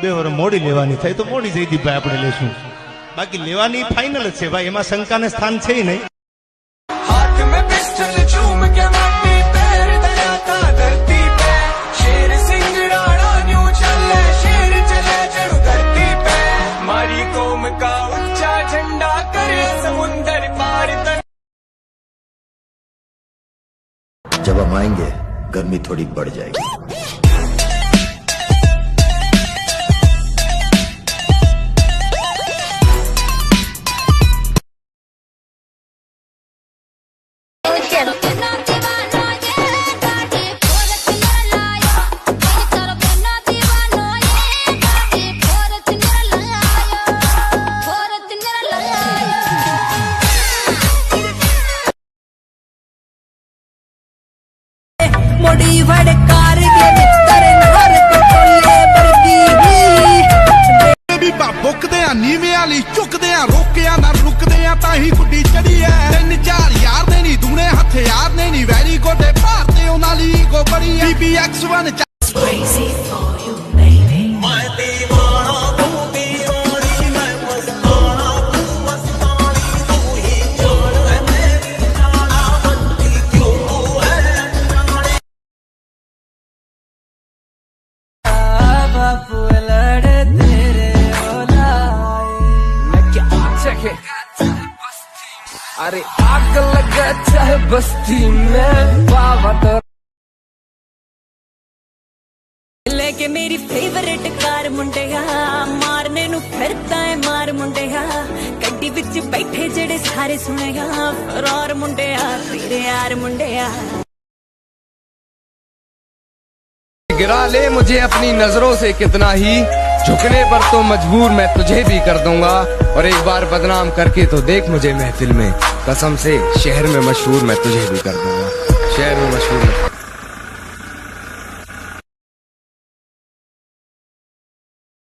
2 વર્ષ મોડી લેવાની થાય તો મોડી જયદીપભાઈ આપણે લેશું, બાકી લેવાની ફાઇનલ જ છે ભાઈ, એમાં શંકાને સ્થાન છે નહીં. हाथ में पिस्टल चूम के माटी पैर दया था धरती पे शेर सिंह राणा न्यू चले शेर चले जड़ू धरती पे मारी कौम का ऊंचा झंडा करे समुंदर पार तक. जब हम आएंगे गर्मी थोड़ी बढ़ जाएगी. मोड़ी वड़कार के विच करे नहर ते टोले वर्गी ਵੀ ਬੁੱਕਦੇ ਆ ਨੀਵੇਂ ਵਾਲੀ ਝੁਕਦੇ ਆ ਰੋਕਿਆਂ ਨਾ ਰੁਕਦੇ ਆ ਤਾਂ ਹੀ ਗੁੱਡੀ ਚੜੀ ਐ 3-4 ਯਾਰ ਦੇ ਨਹੀਂ ਦੂਣੇ ਹਥਿਆਰ ਨੇ ਨਹੀਂ ਵੈਰੀ ਗੋਡੇ ਭਾਰਤੇ ਉਹਨਾਂ ਲਈ ਗੋ ਬੜੀ ਐ BBX1 crazy for you baby मैं दीवाना तू दीवानी मैं मस्ताना तू मस्तानी तू ही जान है मेरी जाना बनती क्यों है बापू लड़े तेरे ओलाए मैं क्या चखे अरे आग लगा चाहे बस्ती में बाबा तो लेके मेरी फेवरेट कार मुंडिया मारने नु फिरदा है मार मुंडिया गड्डी विच बैठे जेड़े सारे सुनेगा फरार मुंडिया तेरे यार मुंडिया गिरा ले मुझे अपनी नजरों से कितना ही झुकने पर तो मजबूर मैं तुझे भी कर दूंगा और एक बार बदनाम करके तो देख मुझे महफिल में कसम से शहर में मशहूर मैं तुझे भी कर दूंगा शहर में मशहूर